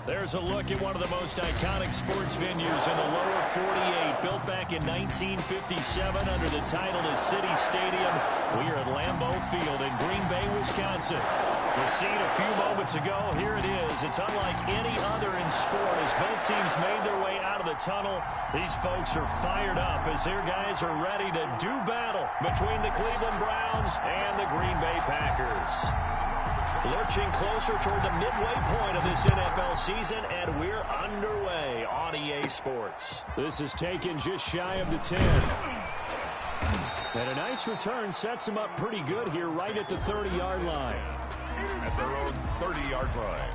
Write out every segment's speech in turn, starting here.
There's a look at one of the most iconic sports venues in the lower 48. Built back in 1957 under the title of City Stadium. We are at Lambeau Field in Green Bay, Wisconsin. The scene a few moments ago, here it is. It's unlike any other in sport as both teams made their way out of the tunnel. These folks are fired up as their guys are ready to do battle between the Cleveland Browns and the Green Bay Packers. Lurching closer toward the midway point of this NFL season, and we're underway on EA Sports. This is taken just shy of the 10. And a nice return sets them up pretty good here right at the 30-yard line. At their own 30-yard line.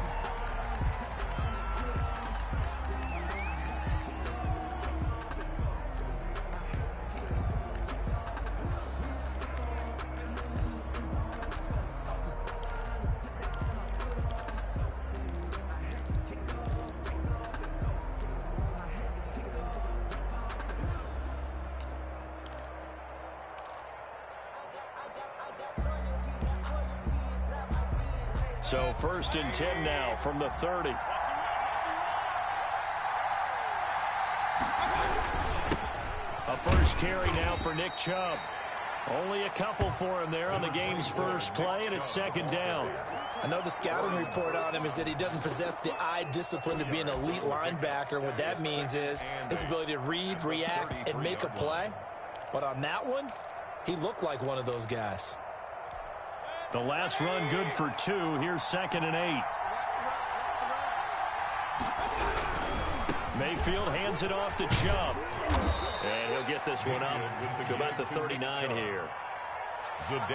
So 1st and 10 now from the 30. A first carry now for Nick Chubb. Only a couple for him there on the game's first play, and it's 2nd down. I know the scouting report on him is that he doesn't possess the eye discipline to be an elite linebacker. And what that means is his ability to read, react, and make a play. But on that one, he looked like one of those guys. The last run good for 2. Here's 2nd and 8. Mayfield hands it off to Chubb. And he'll get this one up to about the 39 here.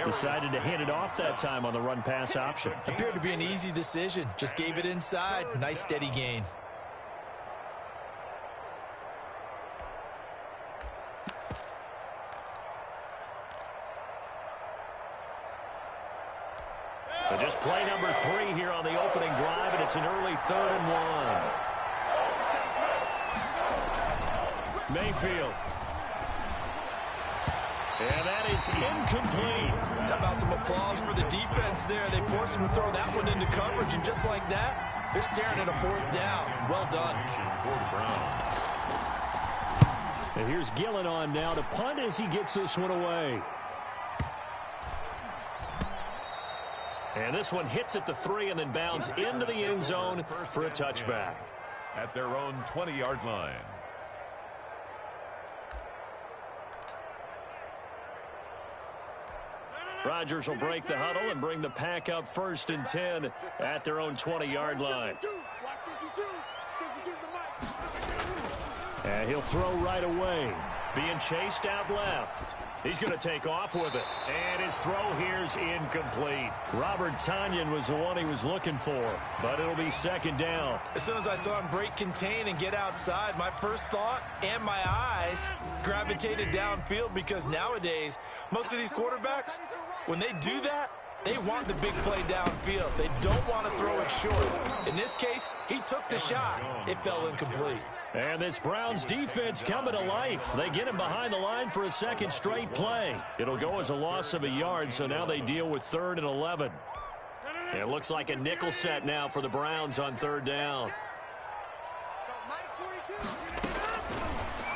Decided to hand it off that time on the run-pass option. Appeared to be an easy decision. Just gave it inside. Nice steady gain. But just play number 3 here on the opening drive, and it's an early 3rd and 1. Mayfield. And that is incomplete. How about some applause for the defense there? They forced him to throw that one into coverage, and just like that, they're staring at a 4th down. Well done. And here's Gillen on now to punt as he gets this one away. And this one hits at the 3 and then bounds into the end zone for a touchback. At their own 20-yard line. Rodgers will break the huddle and bring the pack up 1st and 10 at their own 20-yard line. And he'll throw right away. Being chased out left. He's going to take off with it. And his throw here's incomplete. Robert Tonyan was the one he was looking for. But it'll be 2nd down. As soon as I saw him break contain and get outside, my first thought and my eyes gravitated downfield, because nowadays, most of these quarterbacks, when they do that, they want the big play downfield. They don't want to throw it short. In this case, he took the shot. It fell incomplete. And this Browns defense coming to life. They get him behind the line for a 2nd straight play. It'll go as a loss of a yard, so now they deal with 3rd and 11. And it looks like a nickel set now for the Browns on 3rd down.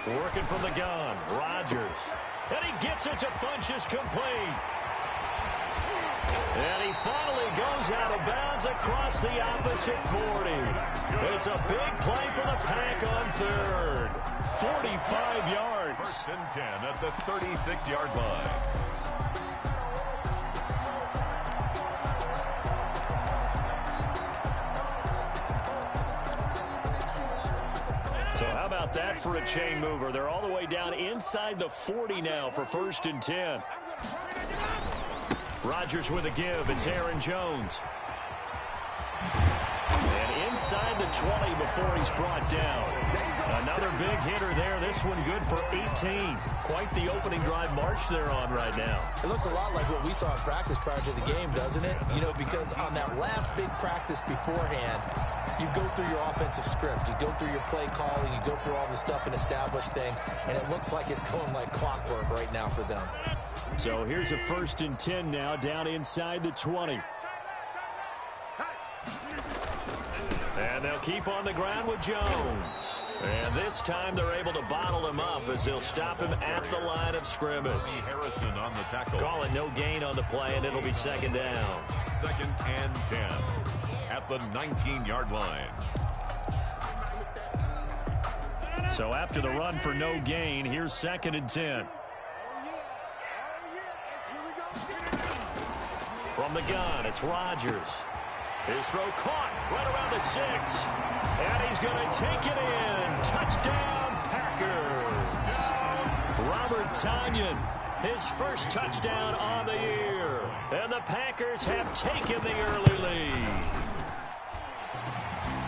Working from the gun, Rodgers. And he gets it to Funchess complete. And he finally goes out of bounds across the opposite 40. It's a big play for the Pack on 3rd. 45 yards. 1st and 10 at the 36-yard line. So how about that for a chain mover? They're all the way down inside the 40 now for 1st and 10. Rodgers with a give. It's Aaron Jones. And inside the 20 before he's brought down. Another big hitter there. This one good for 18. Quite the opening drive march they're on right now. It looks a lot like what we saw in practice prior to the game, doesn't it? You know, because on that last big practice beforehand, you go through your offensive script. You go through your play calling. You go through all the stuff and establish things. And it looks like it's going like clockwork right now for them. So here's a 1st and 10 now down inside the 20. And they'll keep on the ground with Jones. And this time they're able to bottle him up as they'll stop him at the line of scrimmage. Harrison on the tackle. Call it no gain on the play, and it'll be second down. 2nd and 10 at the 19-yard line. So after the run for no gain, here's 2nd and 10. From the gun, it's Rodgers. His throw caught right around the 6. And he's going to take it in. Touchdown, Packers. Robert Tonyan, his first touchdown on the year. And the Packers have taken the early lead.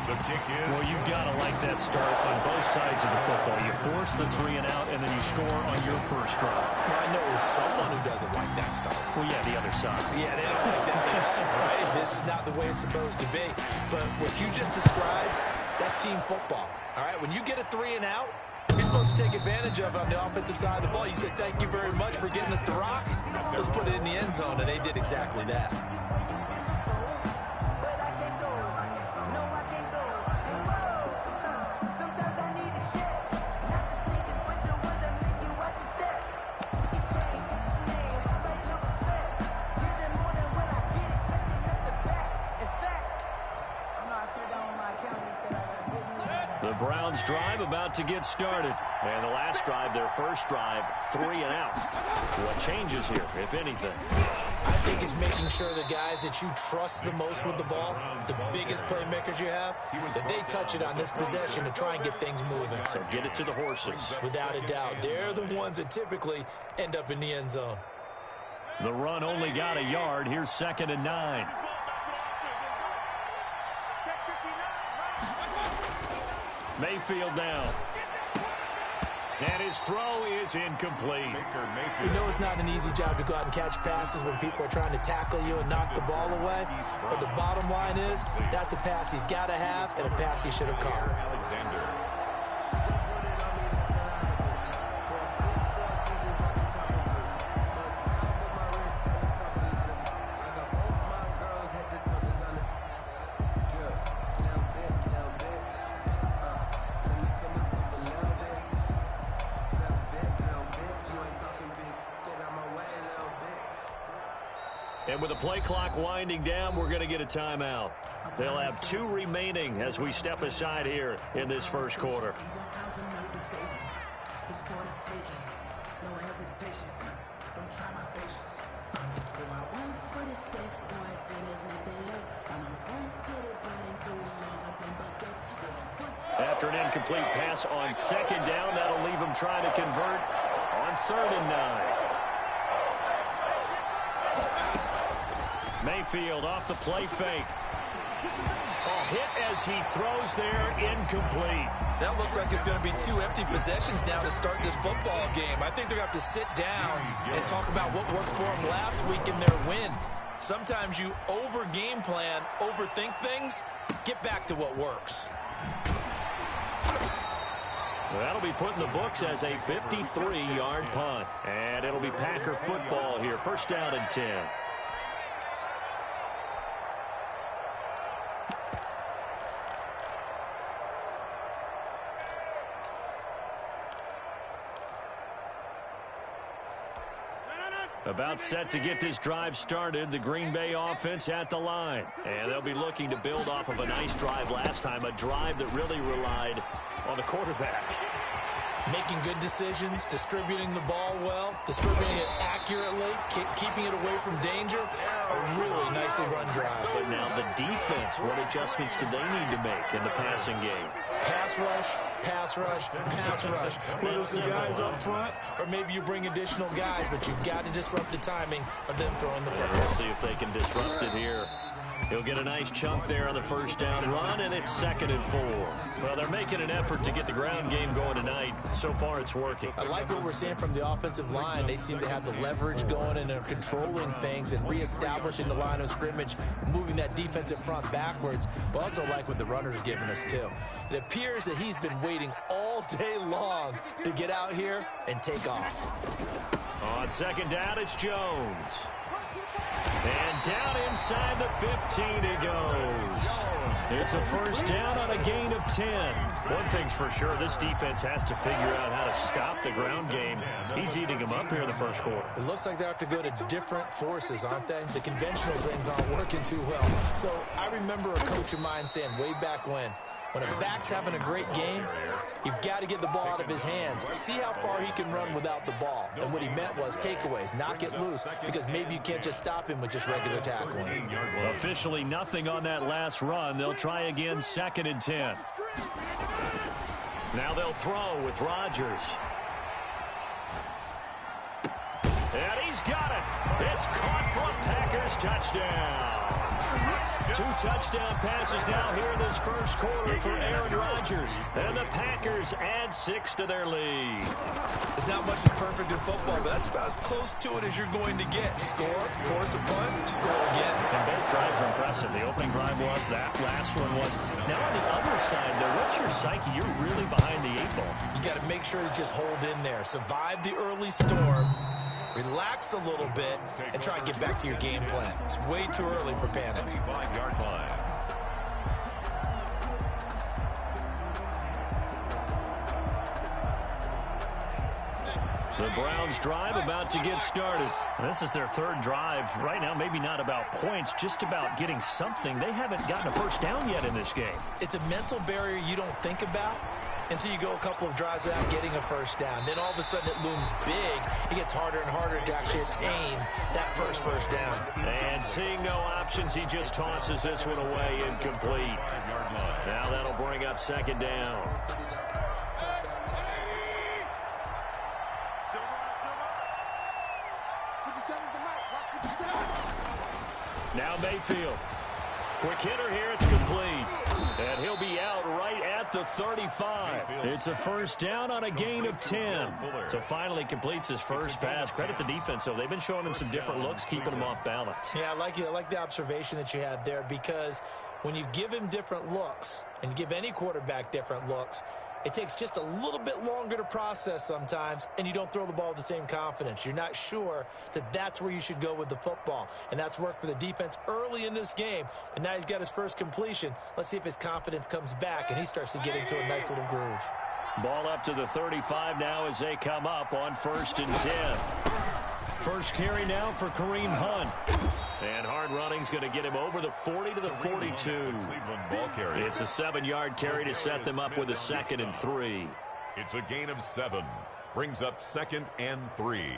The kick is... Well, you've got to like that start on both sides of the football. You force the 3 and out, and then you score on your first drive. Well, I know someone who doesn't like that start. Well, yeah, the other side. Yeah, they don't like that at all, right? This is not the way it's supposed to be. But what you just described, that's team football. All right, when you get a 3 and out, you're supposed to take advantage of it on the offensive side of the ball. You said, thank you very much for getting us the rock. Let's put it in the end zone, and they did exactly that. The Browns drive about to get started. And the last drive, their first drive, 3 and out. What changes here, if anything? I think it's making sure the guys that you trust the most with the ball, the biggest playmakers you have, that they touch it on this possession to try and get things moving. So get it to the horses. Without a doubt. They're the ones that typically end up in the end zone. The run only got a yard. Here's 2nd and 9. Mayfield down. And his throw is incomplete. You know it's not an easy job to go out and catch passes when people are trying to tackle you and knock the ball away. But the bottom line is, that's a pass he's got to have and a pass he should have caught. Alexander. And with the play clock winding down, we're going to get a timeout. They'll have 2 remaining as we step aside here in this first quarter. After an incomplete pass on 2nd down, that'll leave him trying to convert on 3rd and 9. Mayfield off the play fake. Hit as he throws there, incomplete. That looks like it's going to be 2 empty possessions now to start this football game. I think they're going to have to sit down and talk about what worked for them last week in their win. Sometimes you over-game plan, overthink things, get back to what works. That'll be put in the books as a 53-yard punt. And it'll be Packer football here. 1st down and 10. About set to get this drive started. The Green Bay offense at the line. And they'll be looking to build off of a nice drive last time, a drive that really relied on the quarterback. Making good decisions, distributing the ball well, distributing it accurately, keeping it away from danger. A really nicely run drive. But now the defense, what adjustments do they need to make in the passing game? Pass rush, pass rush, pass rush. Whether it's the guys up front or maybe you bring additional guys, but you've got to disrupt the timing of them throwing the football. We'll see if they can disrupt it here. He'll get a nice chunk there on the 1st down run, and it's 2nd and 4. Well, they're making an effort to get the ground game going tonight. So far, it's working. I like what we're seeing from the offensive line. They seem to have the leverage going and are controlling things and reestablishing the line of scrimmage, moving that defensive front backwards. But also like what the runner's giving us, too. It appears that he's been waiting all day long to get out here and take off. On 2nd down, it's Jones. And down inside the 15 he goes. It's a first down on a gain of 10. One thing's for sure, this defense has to figure out how to stop the ground game. He's eating them up here in the first quarter. It looks like they have to go to different forces, aren't they? The conventional things aren't working too well. So I remember a coach of mine saying way back when a back's having a great game, you've got to get the ball out of his hands. See how far he can run without the ball. And what he meant was takeaways, knock it loose, because maybe you can't just stop him with just regular tackling. Officially nothing on that last run. They'll try again, 2nd and 10. Now they'll throw with Rodgers. And he's got it. It's caught for a Packers touchdown. 2 touchdown passes now here in this first quarter for Aaron Rodgers. And the Packers add 6 to their lead. There's not much that's perfect in football, but that's about as close to it as you're going to get. Score, force a punt, score again. And both drives are impressive. The opening drive was, that last one was. Now on the other side, though, what's your psyche? You're really behind the 8-ball. You got to make sure to just hold in there. Survive the early storm. Relax a little bit and try and get back to your game plan. It's way too early for panic. 5-yard line. The Browns drive about to get started. This is their 3rd drive. Right now, maybe not about points, just about getting something. They haven't gotten a first down yet in this game. It's a mental barrier you don't think about until you go a couple of drives without getting a first down. Then all of a sudden it looms big. It gets harder and harder to actually attain that first down. And seeing no options, he just tosses this one away, incomplete. Now that'll bring up 2nd down. Now Mayfield. Quick hitter here, it's complete. And he'll be out right at the 35. It's a first down on a gain of 10. So finally completes his first pass. Credit the defense, though. They've been showing him some different looks, keeping him off balance. Yeah, I like the observation that you had there, because when you give him different looks, and you give any quarterback different looks, it takes just a little bit longer to process sometimes, and you don't throw the ball with the same confidence. You're not sure that that's where you should go with the football, and that's worked for the defense early in this game. And now he's got his first completion. Let's see if his confidence comes back, and he starts to get into a nice little groove. Ball up to the 35 now as they come up on 1st and 10. First carry now for Kareem Hunt. And hard running's going to get him over the 40 to the 42. It's a 7-yard carry to set them up with a 2nd and 3. It's a gain of 7. Brings up 2nd and 3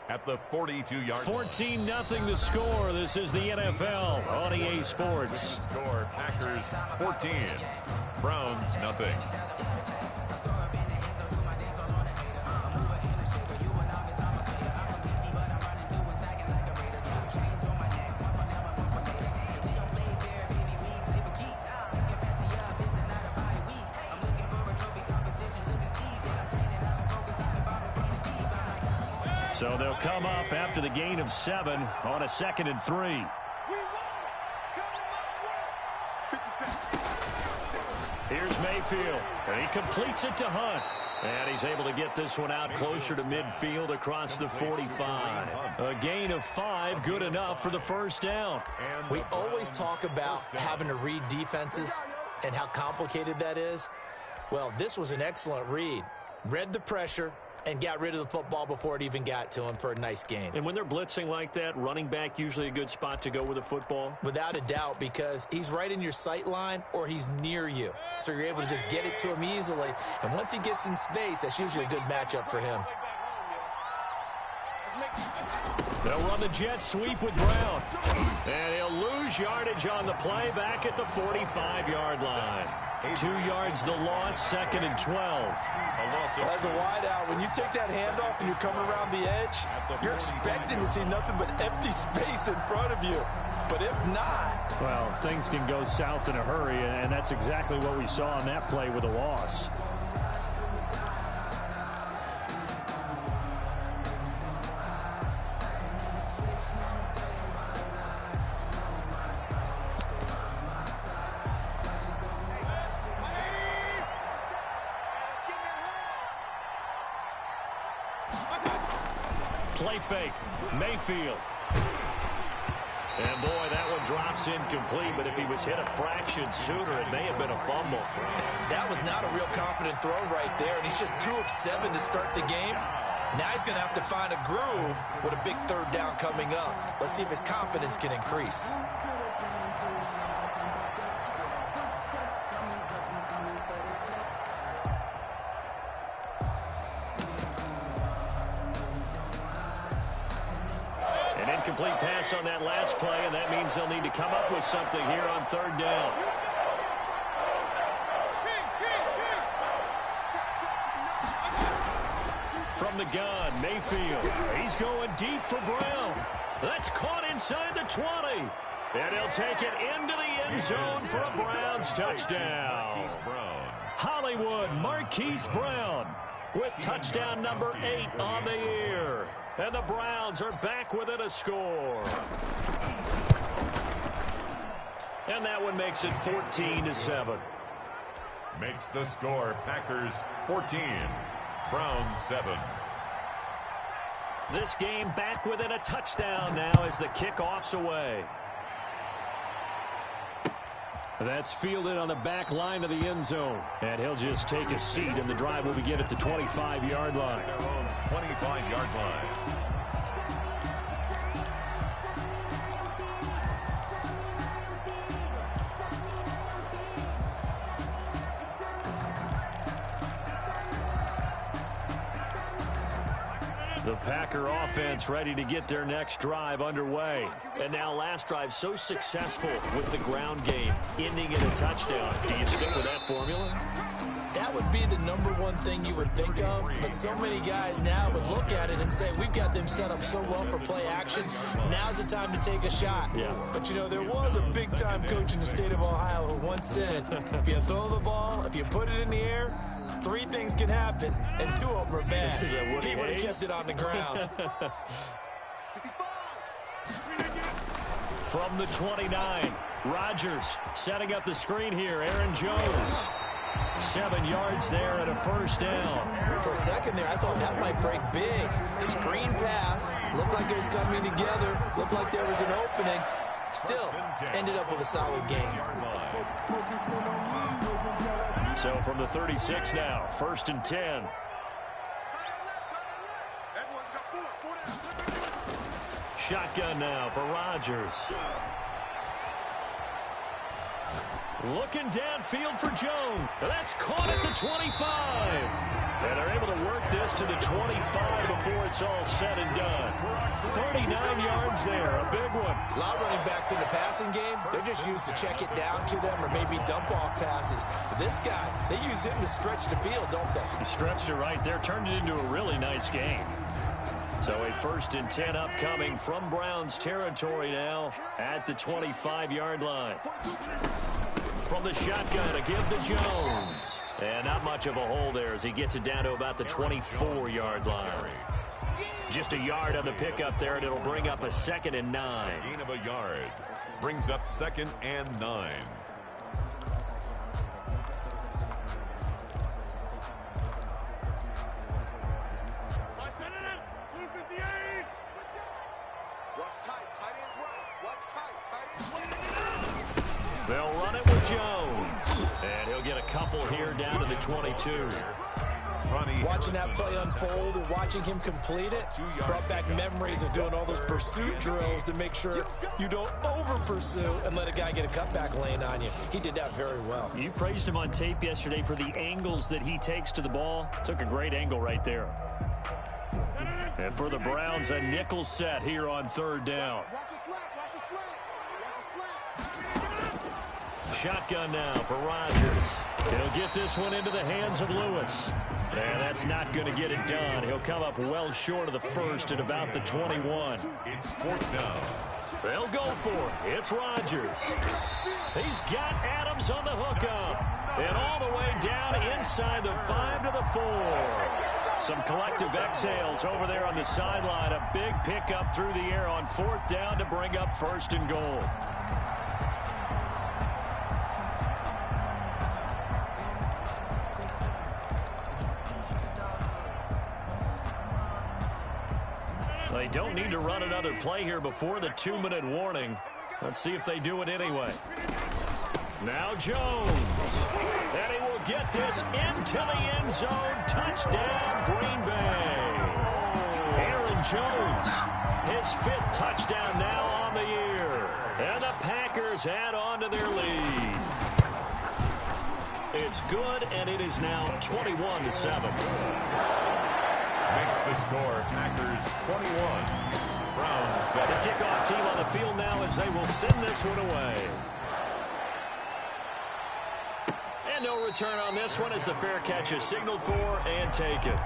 at the 42-yard line. 14-0 the score. This is the NFL on EA Sports. Score Packers 14. Browns nothing. So they'll come up after the gain of 7 on a 2nd and 3. Here's Mayfield, and he completes it to Hunt. And he's able to get this one out closer to midfield across the 45. A gain of 5, good enough for the first down. We always talk about having to read defenses and how complicated that is. Well, this was an excellent read. Read the pressure and got rid of the football before it even got to him for a nice gain. And when they're blitzing like that, running back usually a good spot to go with the football? Without a doubt, because he's right in your sight line or he's near you. So you're able to just get it to him easily. And once he gets in space, that's usually a good matchup for him. They'll run the jet sweep with Brown. And he'll lose yardage on the play back at the 45-yard line. 2 yards the loss, 2nd and 12. As a wideout, when you take that handoff and you're coming around the edge, you're expecting to see nothing but empty space in front of you. But if not... Well, things can go south in a hurry, and that's exactly what we saw on that play with a loss. Play fake. Mayfield. And boy, that one drops incomplete, but if he was hit a fraction sooner, it may have been a fumble. That was not a real confident throw right there, and he's just 2 of 7 to start the game. Now he's going to have to find a groove with a big third down coming up. Let's see if his confidence can increase. An incomplete pass on that last play, and that means they'll need to come up with something here on third down. From the gun, Mayfield. He's going deep for Brown. That's caught inside the 20. And he'll take it into the end zone for a Browns touchdown. Hollywood Marquise Brown with touchdown number 8 on the year. And the Browns are back within a score. And that one makes it 14-7. Makes the score Packers 14. Browns 7. This game back within a touchdown now as the kickoff's away. That's fielded on the back line of the end zone. And he'll just take a seat, and the drive will begin at the 25-yard line. Their own 25-yard line. The Packer offense ready to get their next drive underway. And now last drive so successful with the ground game, ending in a touchdown. Do you stick with that formula? That would be the number one thing you would think of, but so many guys now would look at it and say, we've got them set up so well for play action. Now's the time to take a shot. Yeah. But, you know, there was a big-time coach in the state of Ohio who once said, if you throw the ball, if you put it in the air, 3 things can happen, and 2 of them are bad. He would have kept it on the ground. From the 29, Rodgers setting up the screen here. Aaron Jones. 7 yards there and a first down. For a second there, I thought that might break big. Screen pass. Looked like it was coming together. Looked like there was an opening. Still, ended up with a solid game. So from the 36 now, 1st and 10. Shotgun now for Rodgers. Looking downfield for Jones. That's caught at the 25. And they're able to work this to the 25 before it's all said and done. 39 yards there, a big one. A lot of running backs in the passing game, they're just used to check it down to them or maybe dump off passes. But this guy, they use him to stretch the field, don't they? He stretched it right there, turned it into a really nice game. So a 1st and 10 upcoming from Browns territory now at the 25-yard line. From the shotgun to give to Jones. And not much of a hole there as he gets it down to about the 24-yard line. Just a yard on the pickup there, and it'll bring up a 2nd and 9. Gain of a yard. Brings up 2nd and 9. They'll run it with Jones. And he'll get a couple here down to the 22. Watching that play unfold and watching him complete it brought back memories of doing all those pursuit drills to make sure you don't over-pursue and let a guy get a cutback lane on you. He did that very well. You praised him on tape yesterday for the angles that he takes to the ball. Took a great angle right there. And for the Browns, a nickel set here on 3rd down. Shotgun now for Rodgers. He'll get this one into the hands of Lewis. And that's not going to get it done. He'll come up well short of the first at about the 21. It's 4th down. They'll go for it. It's Rodgers. He's got Adams on the hookup. And all the way down inside the 5 to the 4. Some collective exhales over there on the sideline. A big pickup through the air on 4th down to bring up 1st and goal. They don't need to run another play here before the 2-minute warning. Let's see if they do it anyway. Now Jones. And he will get this into the end zone. Touchdown, Green Bay. Aaron Jones, his 5th touchdown now on the year. And the Packers add on to their lead. It's good, and it is now 21-7. Makes the score Packers 21, Browns 7. The kickoff team on the field now as they will send this one away. And no return on this one as the fair catch is signaled for and taken.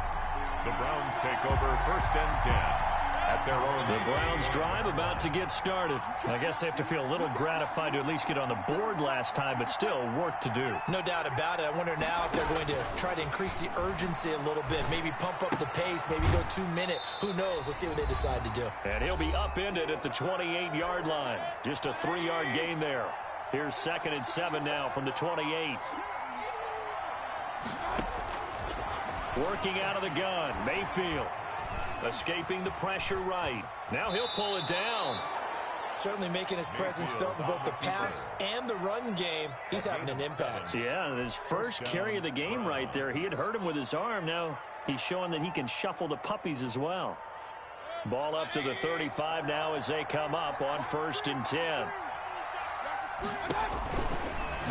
The Browns take over 1st and 10 at their own. The Browns drive about to get started. I guess they have to feel a little gratified to at least get on the board last time, but still work to do. No doubt about it. I wonder now if they're going to try to increase the urgency a little bit, maybe pump up the pace, maybe go 2-minute. Who knows? Let's see what they decide to do. And he'll be upended at the 28-yard line. Just a 3-yard gain there. Here's 2nd and 7 now from the 28. Working out of the gun, Mayfield. Escaping the pressure right. Now he'll pull it down. Certainly making his presence felt in both the pass and the run game. He's having an impact. Yeah, his first carry of the game right there. He had hurt him with his arm. Now he's showing that he can shuffle the puppies as well. Ball up to the 35 now as they come up on 1st and 10.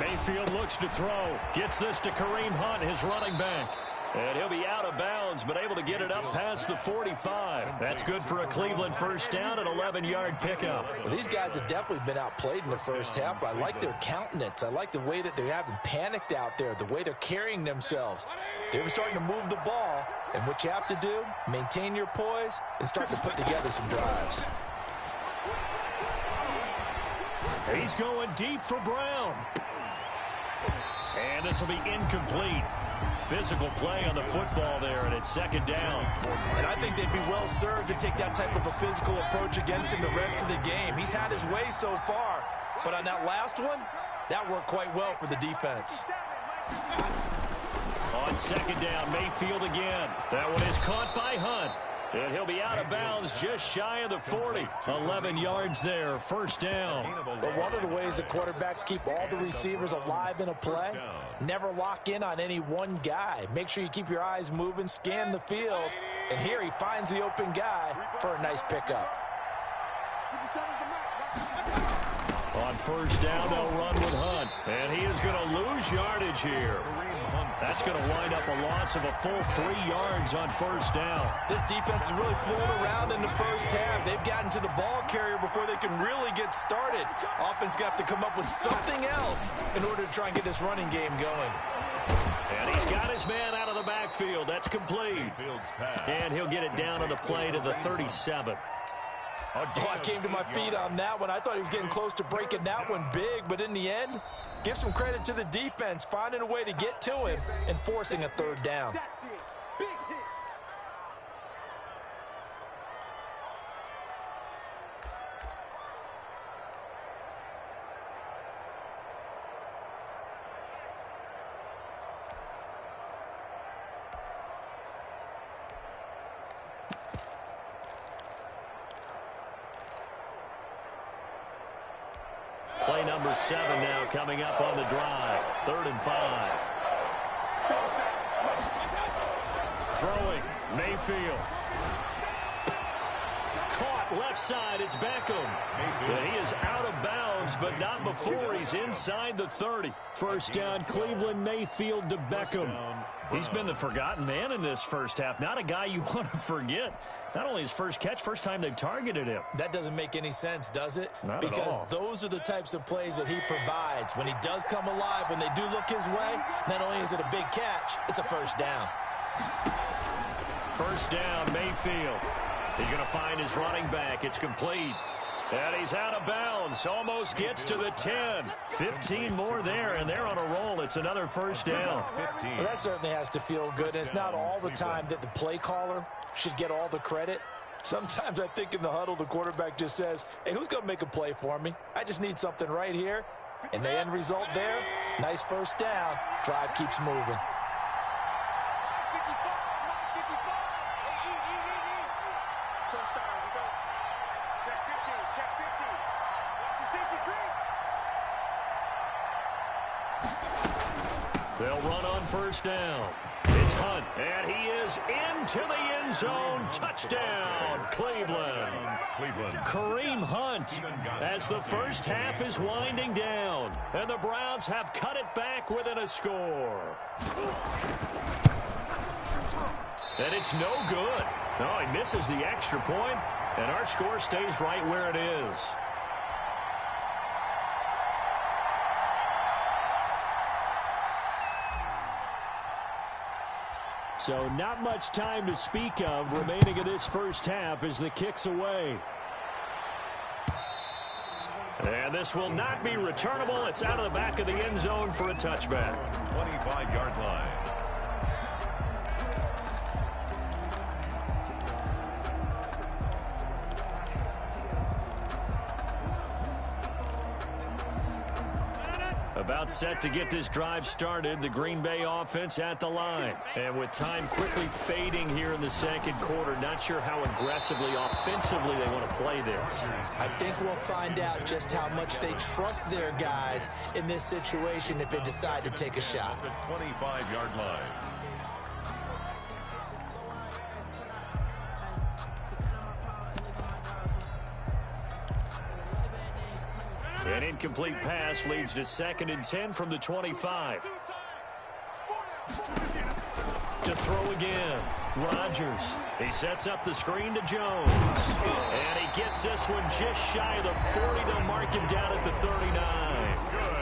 Mayfield looks to throw. Gets this to Kareem Hunt, his running back. And he'll be out of bounds, but able to get it up past the 45. That's good for a Cleveland first down, an 11-yard pickup. Well, these guys have definitely been outplayed in the first half, but I like their countenance. I like the way that they haven't panicked out there, the way they're carrying themselves. They're starting to move the ball, and what you have to do, maintain your poise and start to put together some drives. He's going deep for Brown. And this will be incomplete. Physical play on the football there, and it's 2nd down. And I think they'd be well served to take that type of a physical approach against him the rest of the game. He's had his way so far, but on that last one, that worked quite well for the defense. On 2nd down, Mayfield again. That one is caught by Hunt. And he'll be out of bounds just shy of the 40. 11 yards there, 1st down. But one of the ways that quarterbacks keep all the receivers alive in a play, never lock in on any one guy. Make sure you keep your eyes moving, scan the field. And here he finds the open guy for a nice pickup. On 1st down, they'll run with Hunt. And he is going to lose yardage here. That's going to wind up a loss of a full 3 yards on 1st down. This defense is really fooling around in the first half. They've gotten to the ball carrier before they can really get started. Offense got to come up with something else in order to try and get this running game going. And he's got his man out of the backfield. That's complete. And he'll get it down on the play to the 37. Oh, I came to my feet on that one. I thought he was getting close to breaking that one big, but in the end, give some credit to the defense, finding a way to get to him and forcing a 3rd down. Play number 7 now coming up on the drive. 3rd and 5. Throwing, Mayfield. Caught left side, it's Beckham. And he is out of bounds, but not before he's inside the 30. 1st down, Cleveland, Mayfield to Beckham. He's been the forgotten man in this first half. Not a guy you want to forget. Not only his first catch, first time they've targeted him. That doesn't make any sense, does it? Not because at all. Those are the types of plays that he provides. When he does come alive, when they do look his way, not only is it a big catch, it's a 1st down. 1st down, Mayfield. He's going to find his running back. It's complete. And he's out of bounds. Almost gets to the 10. 15 more there, and they're on a roll. It's another 1st down. Well, that certainly has to feel good. And it's not all the time that the play caller should get all the credit. Sometimes I think in the huddle, the quarterback just says, hey, who's going to make a play for me? I just need something right here. And the end result there, nice 1st down. Drive keeps moving. run on first down. It's Hunt, and he is into the end zone. Touchdown, Cleveland. Kareem Hunt, as the first half is winding down, and the Browns have cut it back within a score. And it's no good. No, he misses the extra point, and our score stays right where it is. So not much time to speak of remaining in this first half as the kick's away. And this will not be returnable. It's out of the back of the end zone for a touchback. 25-yard line. About set to get this drive started, the Green Bay offense at the line. And with time quickly fading here in the second quarter, not sure how aggressively, offensively they want to play this. I think we'll find out just how much they trust their guys in this situation if they decide to take a shot. The 25-yard line. An incomplete pass leads to 2nd and 10 from the 25. To throw again, Rodgers. He sets up the screen to Jones. And he gets this one just shy of the 40. They'll mark him down at the 39.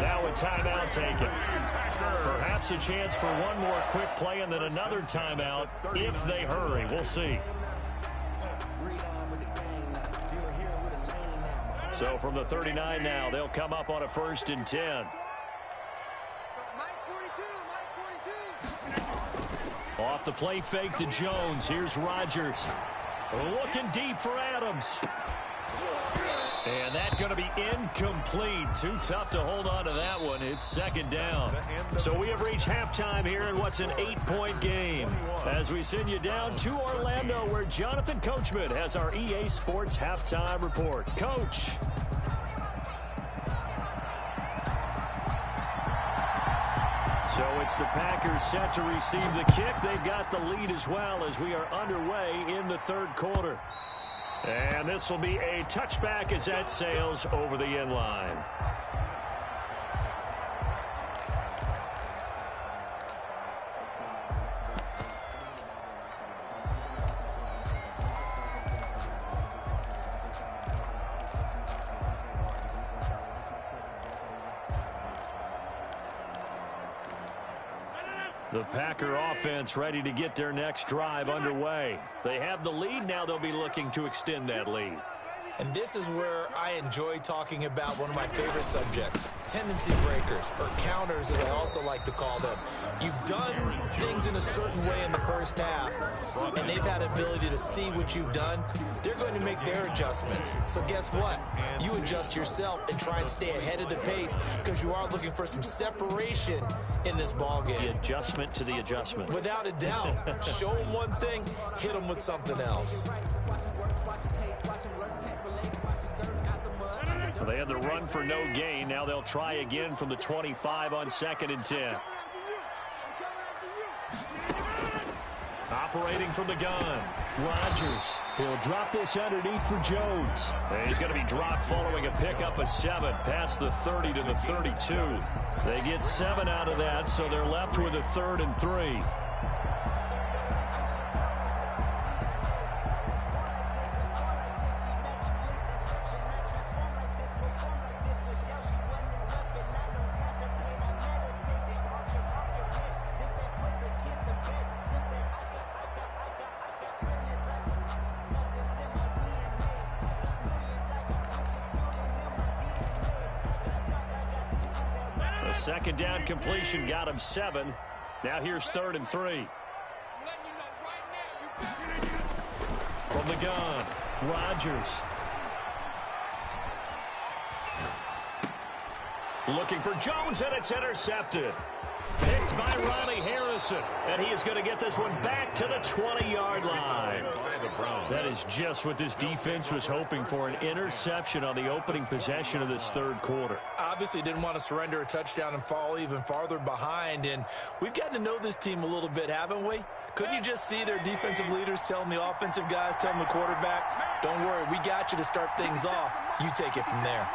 Now a timeout taken. Perhaps a chance for one more quick play and then another timeout if they hurry. We'll see. So from the 39 now, they'll come up on a 1st and 10. Off the play fake to Jones. Here's Rodgers. Looking deep for Adams. And that's going to be incomplete. Too tough to hold on to that one. It's 2nd down. So we have reached halftime here in what's an 8-point game. As we send you down to Orlando, where Jonathan Coachman has our EA Sports halftime report. Coach. So it's the Packers set to receive the kick. They've got the lead as well as we are underway in the 3rd quarter. And this will be a touchback as that sails over the end line. The Packer offense ready to get their next drive underway. They have the lead. Now they'll be looking to extend that lead. And this is where I enjoy talking about one of my favorite subjects, tendency breakers, or counters as I also like to call them. You've done things in a certain way in the first half, and they've had ability to see what you've done. They're going to make their adjustments. So guess what? You adjust yourself and try and stay ahead of the pace because you are looking for some separation in this ballgame. The adjustment to the adjustment. Without a doubt. Show them one thing, hit them with something else. They had the run for no gain. Now they'll try again from the 25 on 2nd and 10. Operating from the gun, Rodgers. He'll drop this underneath for Jones. And he's going to be dropped following a pickup of 7 past the 30 to the 32. They get 7 out of that, so they're left with a 3rd and 3. A 2nd down completion got him 7. Now here's 3rd and 3. From the gun, Rodgers. Looking for Jones, and it's intercepted. Picked by Ronnie Harris. Wilson. And he is going to get this one back to the 20-yard line. That is just what this defense was hoping for, an interception on the opening possession of this third quarter. Obviously didn't want to surrender a touchdown and fall even farther behind. And we've gotten to know this team a little bit, haven't we? Couldn't you just see their defensive leaders telling the offensive guys, telling the quarterback, don't worry, we got you to start things off. You take it from there.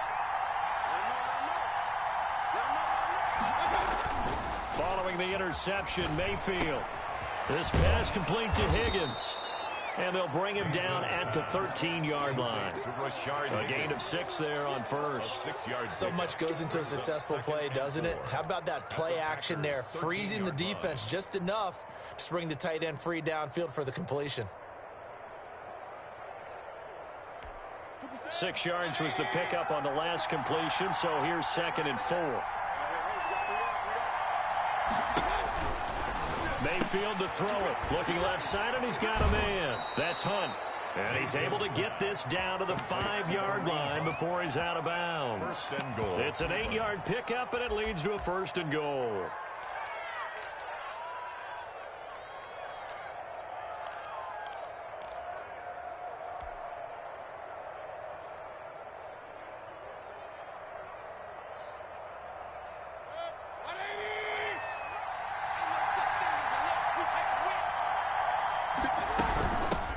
Following the interception, Mayfield. This pass complete to Higgins. And they'll bring him down at the 13-yard line. A gain of 6 there on first. So much goes into a successful play, doesn't it? How about that play action there? Freezing the defense just enough to bring the tight end free downfield for the completion. 6 yards was the pickup on the last completion, so here's 2nd and 4. Mayfield to throw it. Looking left side, and he's got a man. That's Hunt. And he's able to get this down to the 5-yard line before he's out of bounds. First and goal. It's an 8-yard pickup, and it leads to a 1st and goal.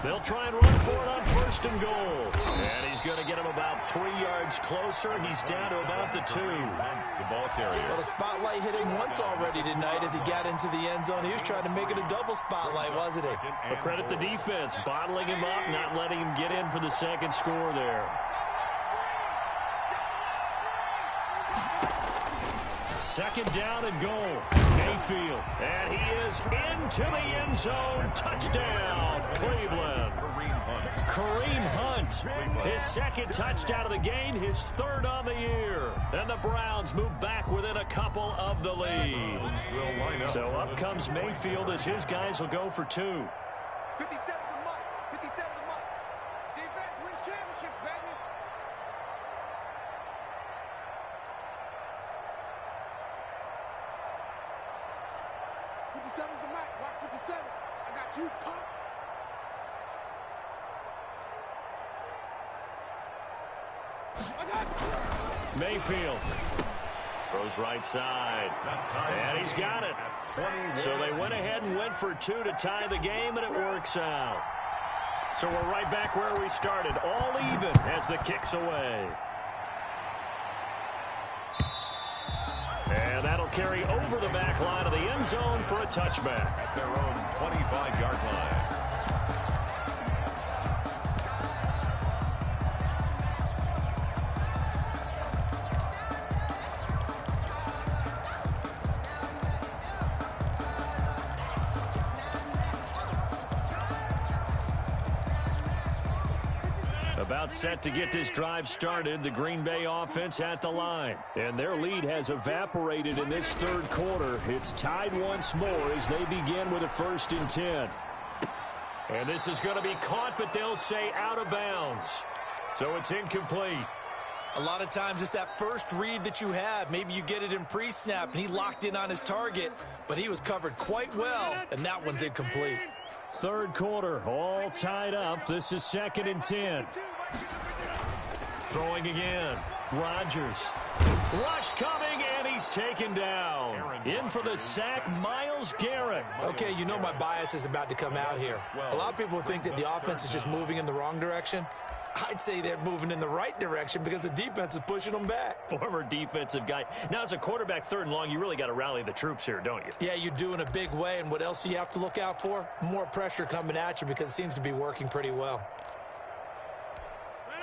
They'll try and run for it on 1st and goal. And he's going to get him about 3 yards closer. He's down to about the 2. The ball carrier. Well, the spotlight hit him once already tonight as he got into the end zone. He was trying to make it a double spotlight, wasn't he? But credit the defense, bottling him up, not letting him get in for the 2nd score there. 2nd down and goal. Mayfield. And he is into the end zone. Touchdown, Cleveland. Kareem Hunt. His 2nd touchdown of the game, his 3rd on the year. And the Browns move back within a couple of the lead. So up comes Mayfield as his guys will go for 2. 57 to Mike. 57 to Mike. Defense wins championships, baby. 57's the mic. Watch 57. I got you, pop. Mayfield throws right side. And he's got it. So they went ahead and went for 2 to tie the game, and it works out. So we're right back where we started, all even as the kick's away. And that'll carry over the back line of the end zone for a touchback. At their own 25-yard line. About set to get this drive started, the Green Bay offense at the line. And their lead has evaporated in this 3rd quarter. It's tied once more as they begin with a 1st and 10. And this is going to be caught, but they'll say out of bounds. So it's incomplete. A lot of times it's that first read that you have. Maybe you get it in pre-snap, and he locked in on his target, but he was covered quite well, and that one's incomplete. 3rd quarter, all tied up. This is 2nd and 10. Throwing again. Rodgers. Rush coming, and he's taken down. In for the sack, Myles Garrett. Okay, you know my bias is about to come out here. A lot of people think that the offense is just moving in the wrong direction. I'd say they're moving in the right direction because the defense is pushing them back. Former defensive guy. Now, as a quarterback 3rd and long, you really got to rally the troops here, don't you? Yeah, you do in a big way. And what else do you have to look out for? More pressure coming at you because it seems to be working pretty well.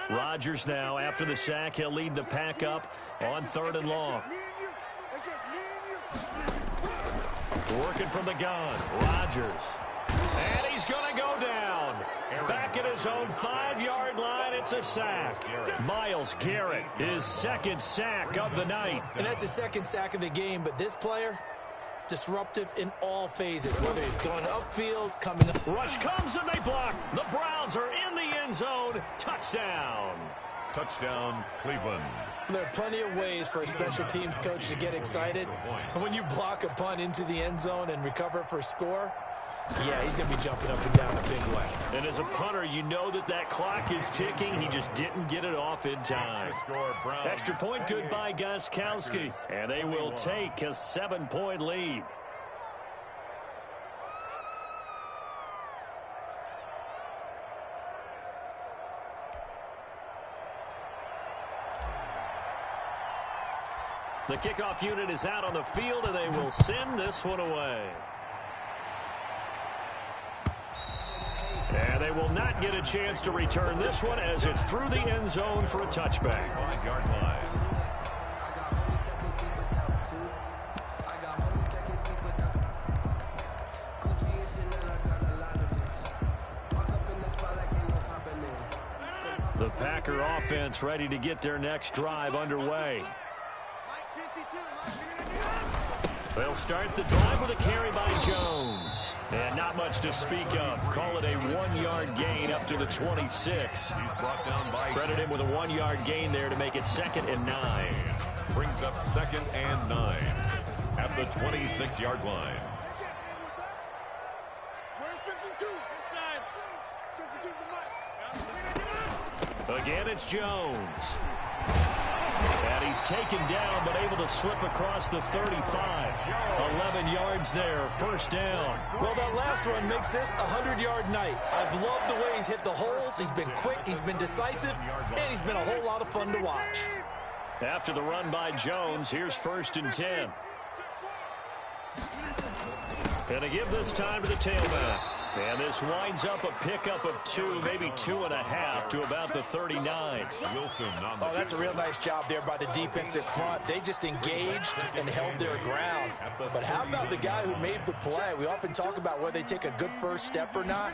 Rodgers now, after the sack, he'll lead the pack up on 3rd and long. Working from the gun. Rodgers. And he's going to go down. Back at his own 5-yard line, it's a sack. Myles Garrett, his 2nd sack of the night. And that's his 2nd sack of the game, but this player, disruptive in all phases, whether he's going upfield, coming up. Rush comes and they block. The Browns are in the end zone. Touchdown. Touchdown, Cleveland. There are plenty of ways for a special teams coach to get excited. And when you block a punt into the end zone and recover for a score, yeah, he's going to be jumping up and down a big way. And as a punter, you know that clock is ticking. He just didn't get it off in time. Extra point good by Gostkowski. And they will take a 7-point lead. The kickoff unit is out on the field, and they will send this one away. And they will not get a chance to return this one as it's through the end zone for a touchback. 5-yard line. The Packer offense ready to get their next drive underway. They'll start the drive with a carry by Jones. And not much to speak of. Call it a 1-yard gain up to the 26. He's brought down by... Credit him with a 1-yard gain there to make it 2nd and 9. Brings up 2nd and 9 at the 26-yard line. Again, it's Jones. And he's taken down, but able to slip across the 35. 11 yards there, first down. Well, that last run makes this a 100-yard night. I've loved the way he's hit the holes. He's been quick, he's been decisive, and he's been a whole lot of fun to watch. After the run by Jones, here's 1st and 10. And to give this time to the tailback. And this winds up a pickup of 2, maybe 2.5 to about the 39. Wilson on the... Oh, that's a real nice job there by the defensive front. They just engaged and held their ground. But how about the guy who made the play? We often talk about whether they take a good first step or not.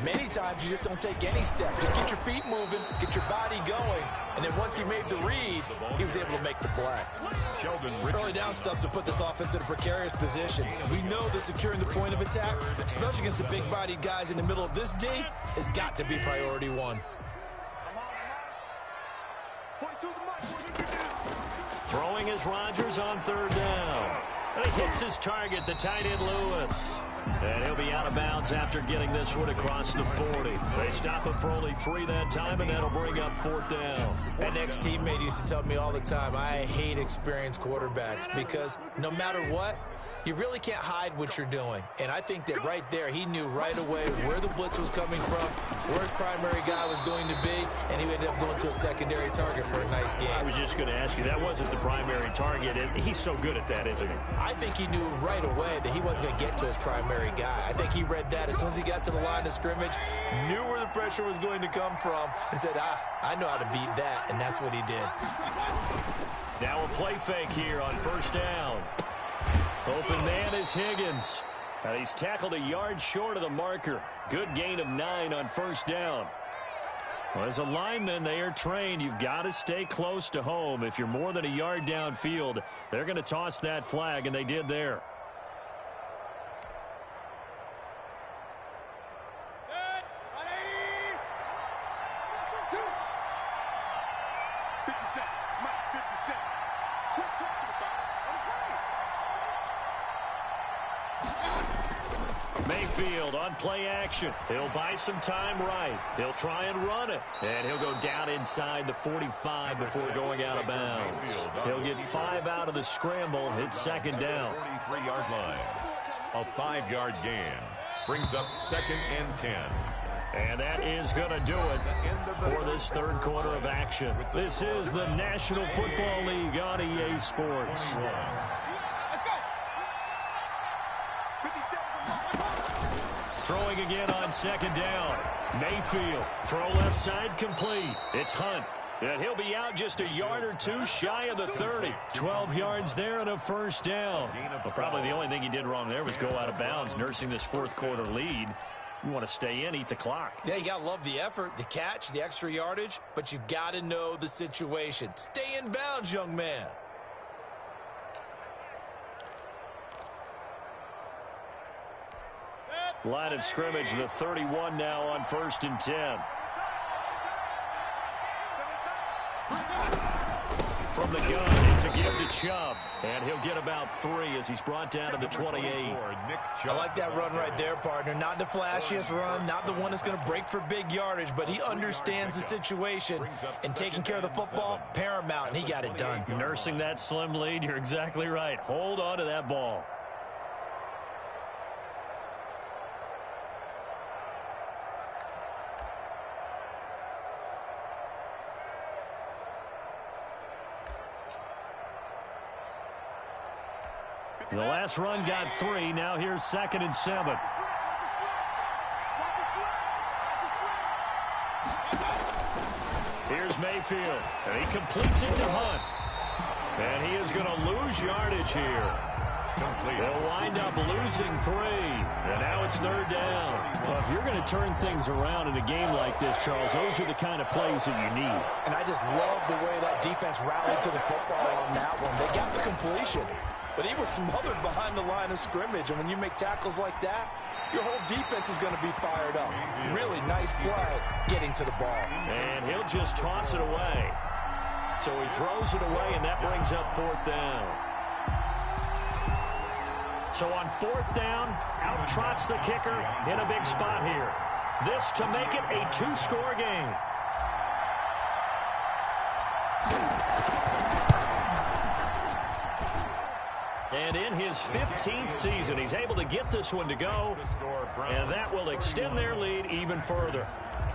Many times you just don't take any step. Just get your feet moving, get your body going. And then once he made the read, he was able to make the play. Early down stuffs to put this offense in a precarious position. We know that securing the point of attack, especially against the big-bodied guys in the middle of this D, has got to be priority 1. Throwing is Rodgers on 3rd down. And he hits his target, the tight end Lewis. And he'll be out of bounds after getting this one across the 40. They stop him for only 3 that time, and that'll bring up 4th down. An ex-teammate used to tell me all the time, I hate experienced quarterbacks because no matter what, you really can't hide what you're doing. And I think that right there, he knew right away where the blitz was coming from, where his primary guy was going to be, and he ended up going to a secondary target for a nice game. I was just going to ask you, that wasn't the primary target, and he's so good at that, isn't he? I think he knew right away that he wasn't going to get to his primary guy. I think he read that as soon as he got to the line of scrimmage, knew where the pressure was going to come from, and said, I know how to beat that, and that's what he did. Now a play fake here on 1st down. Open man is Higgins. And he's tackled a yard short of the marker. Good gain of 9 on 1st down. Well, as a lineman, they are trained. You've got to stay close to home. If you're more than a yard downfield, they're going to toss that flag, and they did there. Mayfield on play action. He'll buy some time right. He'll try and run it. And he'll go down inside the 45 before going out of bounds. He'll get 5 out of the scramble. It's 2nd down. 43-yard line. A 5-yard gain. Brings up 2nd and 10. And that is going to do it for this 3rd quarter of action. This is the National Football League on EA Sports. Throwing again on 2nd down. Mayfield, throw left side complete. It's Hunt. And he'll be out just a yard or 2 shy of the 30. 12 yards there and a 1st down. Well, probably the only thing he did wrong there was go out of bounds, nursing this 4th quarter lead. You want to stay in, eat the clock. Yeah, you got to love the effort, the catch, the extra yardage, but you got to know the situation. Stay in bounds, young man. Line of scrimmage, the 31 now on 1st and 10. From the gun, it's a give to Chubb. And he'll get about 3 as he's brought down to the 28. I like that run right there, partner. Not the flashiest run, not the one that's going to break for big yardage, but he understands the situation, and taking care of the football, paramount, and he got it done. Nursing that slim lead, you're exactly right. Hold on to that ball. The last run got 3. Now here's 2nd and 7. Here's Mayfield, and he completes it to Hunt. And he is going to lose yardage here. They'll wind up losing 3. And now it's 3rd down. Well, if you're going to turn things around in a game like this, Charles, those are the kind of plays that you need. And I just love the way that defense rallied to the football on that one. They got the completion, but he was smothered behind the line of scrimmage. And when you make tackles like that, your whole defense is going to be fired up. Really nice play getting to the ball. And he'll just toss it away. So he throws it away, and that brings up 4th down. So on 4th down, out trots the kicker in a big spot here. This to make it a 2-score game. And in his 15th season, he's able to get this one to go, and that will extend their lead even further.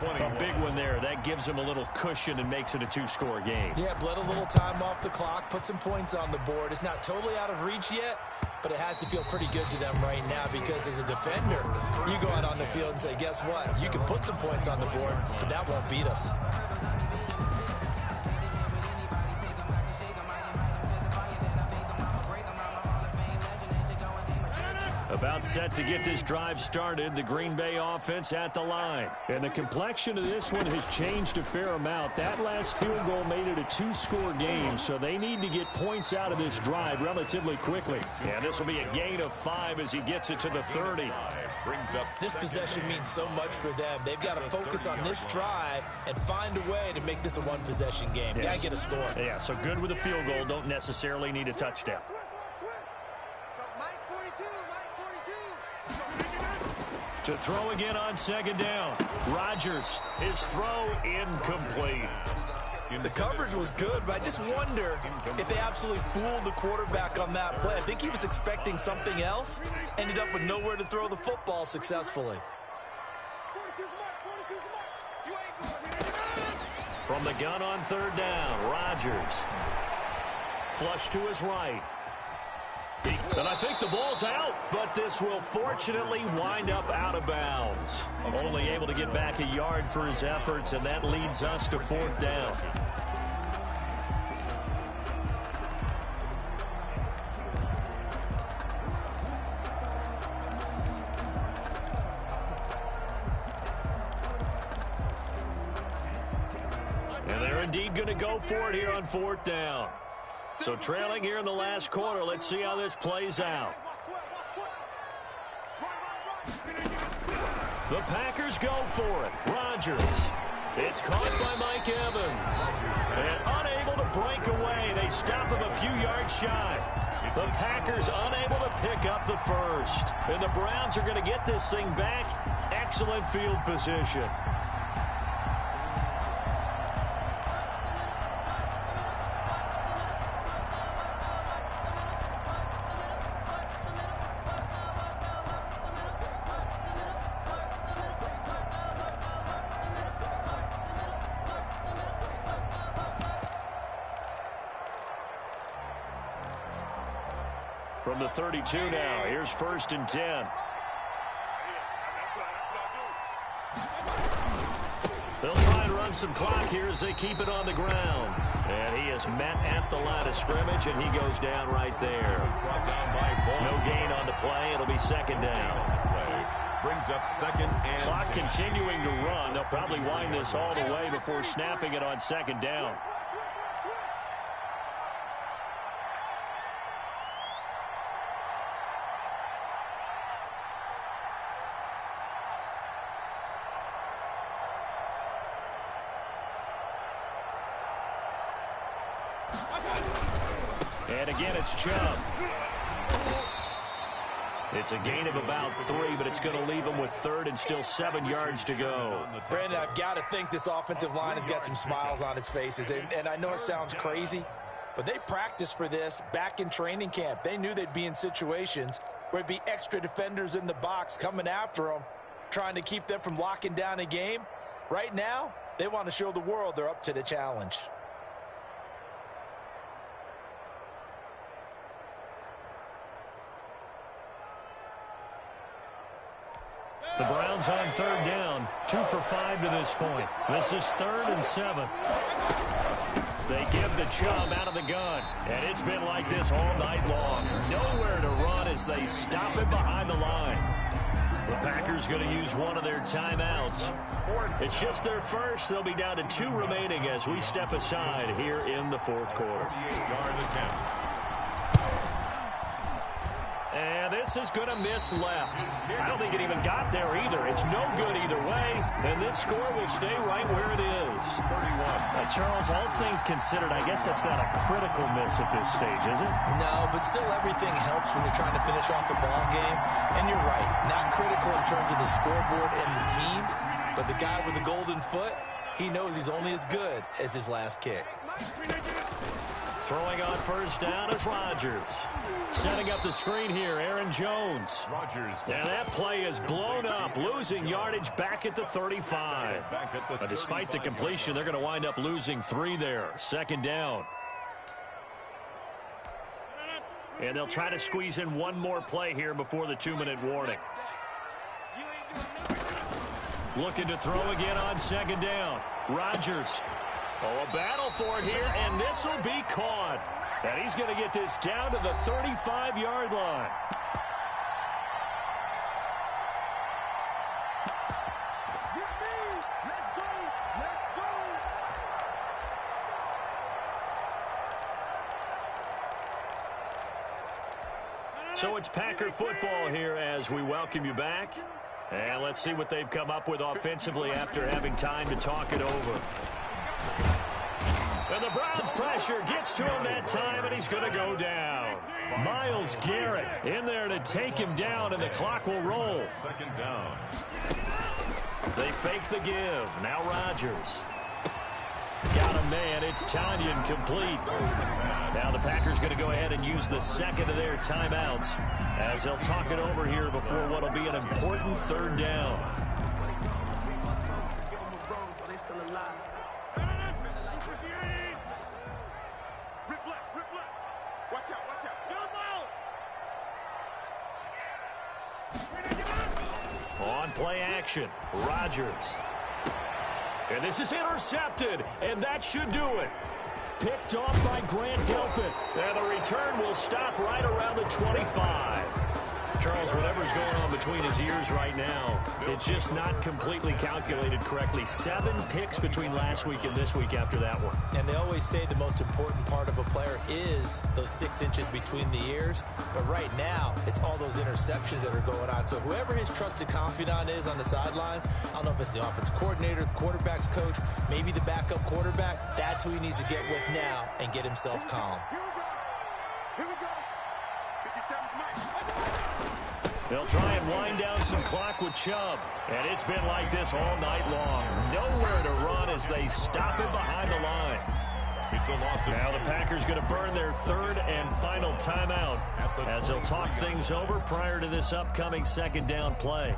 A big one there. That gives him a little cushion and makes it a 2-score game. Yeah, bled a little time off the clock, put some points on the board. It's not totally out of reach yet, but it has to feel pretty good to them right now because as a defender, you go out on the field and say, guess what? You can put some points on the board, but that won't beat us. About set to get this drive started, the Green Bay offense at the line. And the complexion of this one has changed a fair amount. That last field goal made it a 2-score game, so they need to get points out of this drive relatively quickly. And this will be a gain of 5 as he gets it to the 30. This possession means so much for them. They've got to focus on this drive and find a way to make this a one-possession game. Yes. Got to get a score. Yeah, so good with a field goal. Don't necessarily need a touchdown. To throw again on 2nd down. Rodgers, his throw incomplete. The coverage was good, but I just wonder if they absolutely fooled the quarterback on that play. I think he was expecting something else, ended up with nowhere to throw the football successfully. From the gun on 3rd down, Rodgers. Flush to his right. And I think the ball's out, but this will fortunately wind up out of bounds. Only able to get back a yard for his efforts, and that leads us to 4th down. And they're indeed going to go for it here on 4th down. So trailing here in the last quarter, let's see how this plays out. The Packers go for it. Rodgers. It's caught by Mike Evans. And unable to break away. They stop him a few yards shy. The Packers unable to pick up the first. And the Browns are going to get this thing back. Excellent field position. From the 32 now, here's 1st and 10. They'll try and run some clock here as they keep it on the ground. And he is met at the line of scrimmage, and he goes down right there. No gain on the play. It'll be 2nd down. Brings up 2nd and Clock continuing to run. They'll probably wind this all the way before snapping it on 2nd down. And again, it's Chubb. It's a gain of about 3, but it's going to leave them with third and still 7 yards to go. Brandon, I've got to think this offensive line has got some smiles on its faces. And I know it sounds crazy, but they practiced for this back in training camp. They knew they'd be in situations where there'd be extra defenders in the box coming after them, trying to keep them from locking down a game. Right now, they want to show the world they're up to the challenge. The Browns on third down, 2 for 5 to this point. This is 3rd and 7. They give the Chubb out of the gun, and it's been like this all night long. Nowhere to run as they stop him behind the line. The Packers going to use one of their timeouts. It's just their first. They'll be down to 2 remaining as we step aside here in the 4th quarter. And this is going to miss left. I don't think it even got there either. It's no good either way, and this score will stay right where it is. 31. Charles, all things considered, I guess that's not a critical miss at this stage, is it? No, but still everything helps when you're trying to finish off a ball game. And you're right, not critical in terms of the scoreboard and the team, but the guy with the golden foot, he knows he's only as good as his last kick. Throwing on first down is Rodgers. Setting up the screen here, Aaron Jones. And that play is blown up, losing yardage back at the 35. But despite the completion, they're going to wind up losing 3 there. 2nd down. And they'll try to squeeze in one more play here before the 2-minute warning. Looking to throw again on 2nd down. Rodgers. Oh, a battle for it here, and this will be caught. And he's going to get this down to the 35-yard line. So it's Packer football here as we welcome you back. And let's see what they've come up with offensively after having time to talk it over. And the Browns pressure gets to him that time, and he's going to go down. Myles Garrett in there to take him down, and the clock will roll. 2nd down. They fake the give. Now Rodgers. Got a man. It's Tanyan complete. Now the Packers going to go ahead and use the 2nd of their timeouts as they'll talk it over here before what will be an important 3rd down. On play action, Rodgers. And this is intercepted, and that should do it. Picked off by Grant Delpit. And the return will stop right around the 25. Charles, whatever's going on between his ears right now, it's just not completely calculated correctly. 7 picks between last week and this week after that one. And they always say the most important part of a player is those 6 inches between the ears. But right now, it's all those interceptions that are going on. So whoever his trusted confidant is on the sidelines, I don't know if it's the offense coordinator, the quarterback's coach, maybe the backup quarterback, that's who he needs to get with now and get himself calm. Here we go. 57 Mike. They'll try and wind down some clock with Chubb. And it's been like this all night long. Nowhere to run as they stop him behind the line. It's a loss. Now the Packers going to burn their 3rd and final timeout as they'll talk things over prior to this upcoming 2nd down play.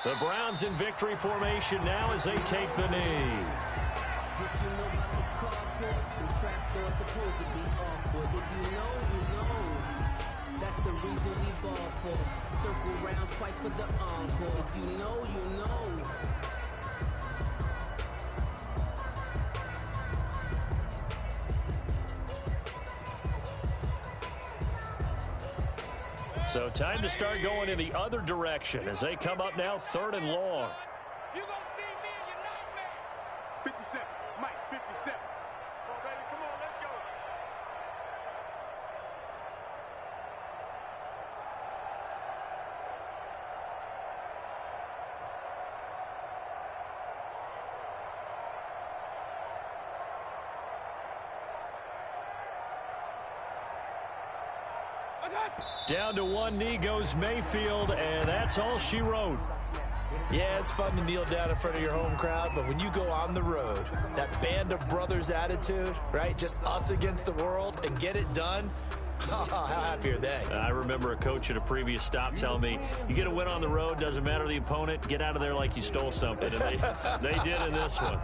The Browns in victory formation now as they take the knee. That's the reason we ball for. Circle round twice for the encore. If you know, you know. So time to start going in the other direction as they come up now 3rd and long. You gonna see me in your nightmares. 57, Mike, 57. Come on, baby, come on, let's go. Down to one knee goes Mayfield, and that's all she wrote. Yeah, it's fun to kneel down in front of your home crowd, but when you go on the road, that band of brothers attitude, right? Just us against the world and get it done. How happy are they? I remember a coach at a previous stop telling me, you get a win on the road, doesn't matter the opponent, get out of there like you stole something. And they did in this one.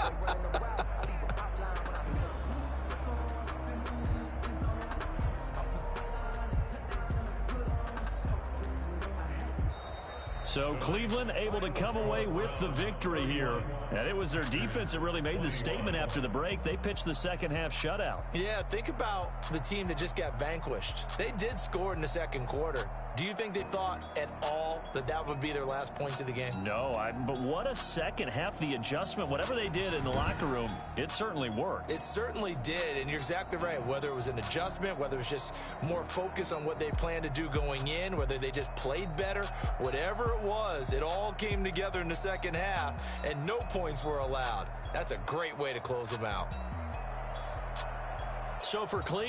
So Cleveland able to come away with the victory here. And it was their defense that really made the statement after the break. They pitched the second half shutout. Yeah, think about the team that just got vanquished. They did score in the second quarter. Do you think they thought at all that that would be their last points of the game? No, but what a second half. The adjustment, whatever they did in the locker room, it certainly worked. It certainly did, and you're exactly right. Whether it was an adjustment, whether it was just more focus on what they planned to do going in, whether they just played better, whatever it was, it all came together in the second half, and no points were allowed. That's a great way to close them out. So for Cleveland,